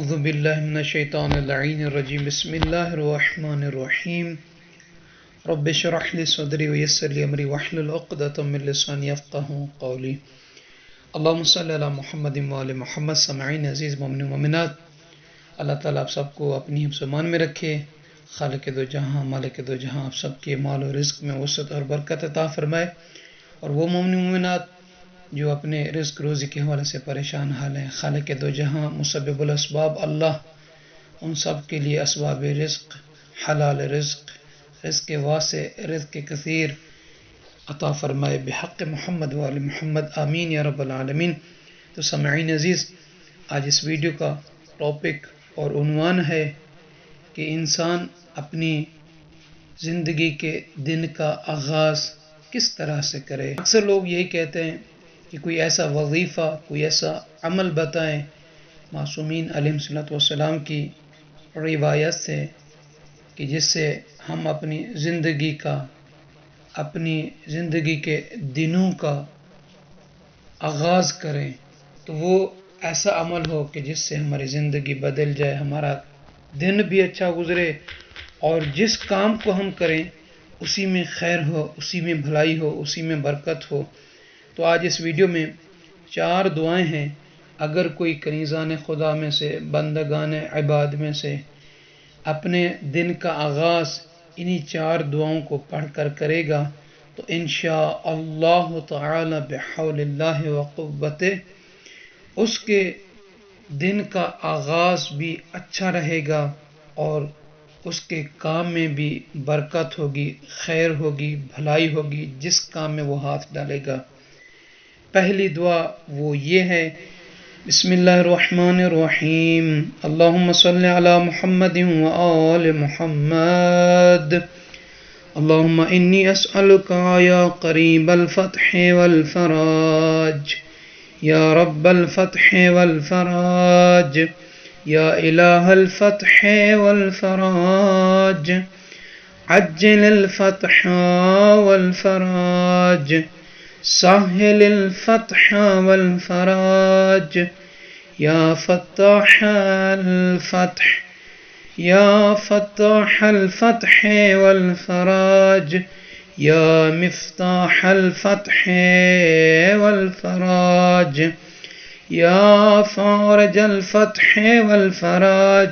अऊज़ु बिल्लाहि मिनश शैतानिर रजीम बिस्मिल्लाहिर्रहमानिर्रहीम रब्बि इश्रह ली सदरी व यस्सिर ली अमरी वहलुल उक़दतम मिन लिसानी यफ़क़हू क़ौली। अल्लाहुम्मा सल्लि अला मुहम्मदिन व आलि मुहम्मद। समाईन अज़ीज़ मोमिन मोमिनात, अल्लाह ताला आप सबको अपनी हिफ्ज़ मान में रखे। खालिक़ दो जहां मालिक दो जहां आप सबके माल और रिज़्क़ में वसअत और बरकत अता फरमाए। और वो मोमिन मोमिनात जो अपने रिज़्क़ रोज़ी के हवाले से परेशान हाल हैं, खालिक़ दो जहां मुसब्बिबुल अस्बाब अल्लाह उन सब के लिए असबाब रिज़्क़, हलाल रिज़्क़, रिज़्क़ वासे, रिज़्क़ कसीर अता फरमाए बिहक़्क़ मोहम्मद व आलि मोहम्मद, आमीन या रब्बल आलमीन। तो समाईन अज़ीज़, आज इस वीडियो का टॉपिक और उन्वान है कि इंसान अपनी ज़िंदगी के दिन का आगाज़ किस तरह से करे। अक्सर लोग यही कहते हैं कि कोई ऐसा वजीफ़ा, कोई ऐसा अमल बताएं मासूमीन अलैहिस्सलातु वस्सलाम की रिवायत से कि जिससे हम अपनी ज़िंदगी के दिनों का आगाज़ करें। तो वो ऐसा अमल हो कि जिससे हमारी ज़िंदगी बदल जाए, हमारा दिन भी अच्छा गुज़रे और जिस काम को हम करें उसी में खैर हो, उसी में भलाई हो, उसी में बरकत हो। तो आज इस वीडियो में 4 दुआएं हैं। अगर कोई कनीज़ान खुदा में से, बंदगान इबाद में से अपने दिन का आगाज़ इन्हीं 4 दुआओं को पढ़कर करेगा तो इंशाअल्लाह ताला बिहौलिल्लाहि व क़ुव्वतिही उसके दिन का आगाज़ भी अच्छा रहेगा और उसके काम में भी बरकत होगी, खैर होगी, भलाई होगी जिस काम में वो हाथ डालेगा। पहली दुआ वो ये है, बिस्मिल्लाहिर्रहमानिर्रहीम, अल्लाहुम्मा सल्लि अला मुहम्मदिन व आलि मुहम्मद, अल्लाहुम्मा इन्नी अस्अलुका या क़रीबल फ़त्हि वल फ़राज, या रब्बल फ़त्हि वल फ़राज, या इलाहल फ़त्हि वल फ़राज, अज्जिलिल फ़त्हा वल फ़राज, साहिलिल फ़त्हा वल फ़राज, या फ़त्ताहल फ़त्ह, या फ़त्ताहल फ़त्हि वल फ़राज, या मिफ़्ताहल फ़त्हि वल फ़राज, या फ़ारिजल फ़त्हि वल फ़राज,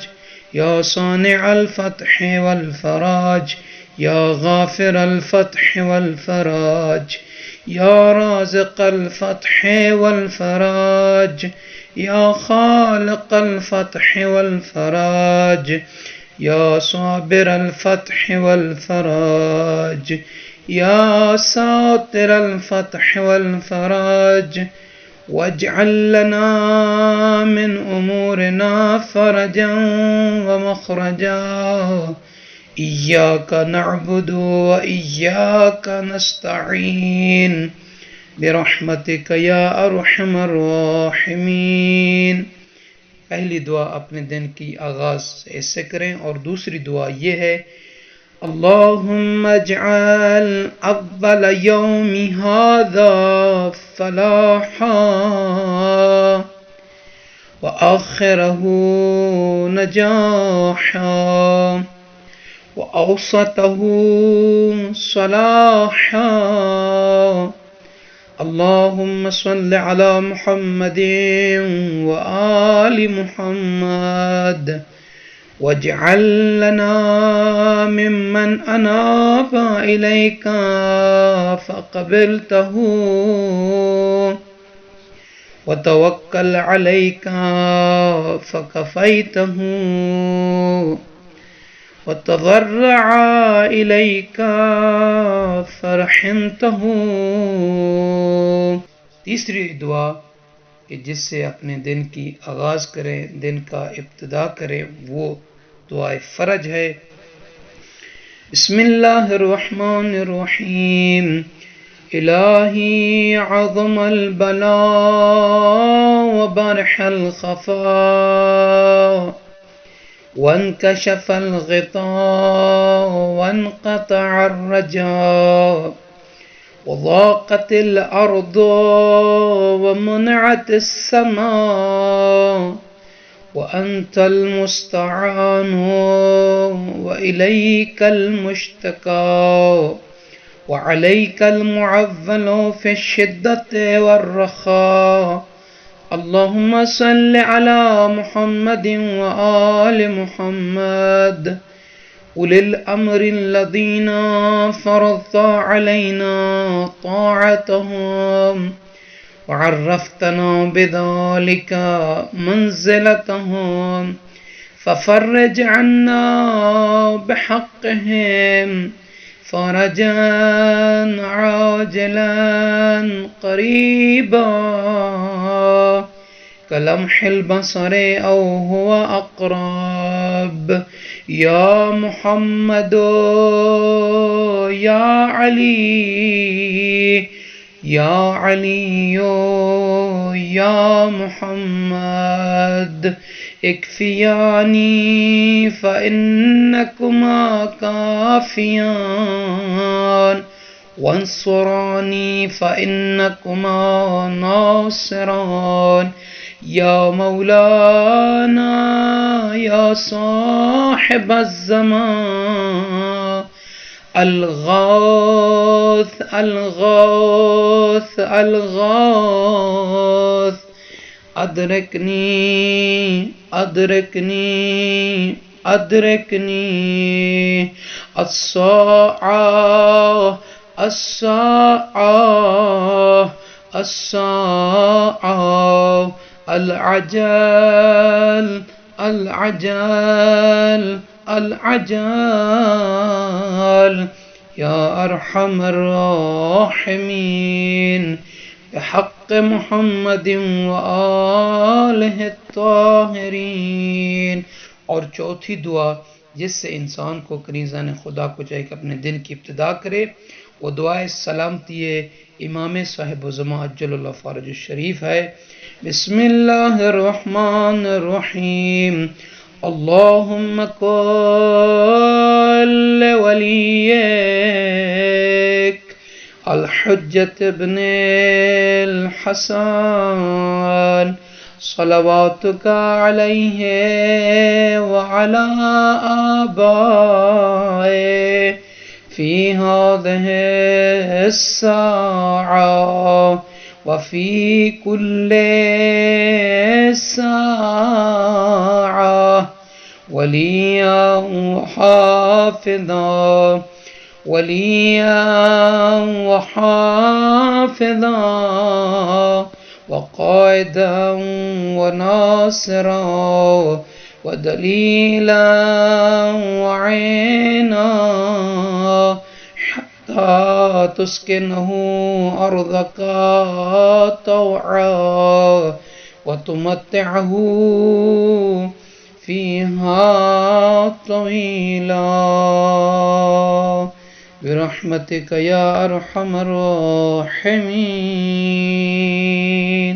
या सानिअल फ़त्हि वल फ़राज, या गाफ़िरल फ़त्हि वल फ़राज, या राज़िक़ल फ़त्हि वल फ़राज, या ख़ालिक़ल फ़त्हि वल फ़राज, या साबिरल फ़त्हि वल फ़राज, या सातिरल फ़त्हि वल फ़राज, वज्अल लना मिन उमूरिना फ़रजन व मख़रजा, इय्याका नअबुदु व इय्याका नस्तईन, बिरहमतिका या अरहमर राहिमीन। पहली दुआ अपने दिन की आगाज़ ऐसे करें। और दूसरी दुआ ये है, अल्लाहुम्मा इजअल अव्वल यौमि हाज़ा फ़लाहा व आखिरहु नजाहा व औसतहु सलाहा। अल्लाहुम्मा सल्लि अला मुहम्मदिन व आलि मुहम्मद, वज्अल लना मिम्मन अनाबा इलैका फ़क़बिलतहु, व तवक्कल अलैका फ़कफ़ैतहु, व तज़र्रअ इलैका फ़रहमतहु। तीसरी दुआ कि जिससे अपने दिन की आगाज़ करें, दिन का इब्तिदा करें, वो दुआए फ़रज है। बिस्मिल्लाहिर्रहमानिर्रहीम, इलाही अज़मल बला व बरहल ख़फ़ा, वन्कशफ़ल ग़िता वन्क़तअर रजा, वज़ाक़तिल अर्दु वमुनअतिस समा, وأنت المستعان وإليك المشتكى وعليك المعول في الشدة والرخاء. اللهم صل على محمد وآل محمد أولي الأمر الذين فرضت علينا طاعتهم وعرفتنا بذلك منزلتهم، ففرج عنا بحقهم فرجا عاجلا قريبا كلمح البصر أو هو أقرب. يا محمد يا علي يا علي يا محمد اكفياني فإنكما كافيان، وانصراني فإنكما ناصران. يا مولانا يا صاحب الزمان الغاث الغاث الغاث، أدركني أدركني أدركني. الساعة الساعة الساعة، العجل العجل العجل. يا أرحم الراحمين بحق محمد وآله الطاهرين. और चौथी दुआ जिससे इंसान को करीज़ान खुदा को चाहे कि अपने दिन की इब्तिदा करे, वो दुआ सलामती इमाम साहिब ज़मा अज्जलल्लाहु फ़रजहु शरीफ है। बिस्मिल्लाहिर्रहमानिर्रहीम। अल्लाहुम्मा कुल वलियक अल-हुज्जत इब्नुल हसन सलवातुका अलैहि व अला आबाए फी हाज़िहि अस्साअ व फी कुल्लि साअ वलिया व हाफ़िज़ा वलिया व हाफ़िज़ा व क़ाइदन व नासिरा व दलीलन व ऐना हत्ता तुस्किनहु अर्ज़का तौआ व तुमत्तिअहु फ़ीहा तवीला बिरहमतिका या अरहमर राहिमीन।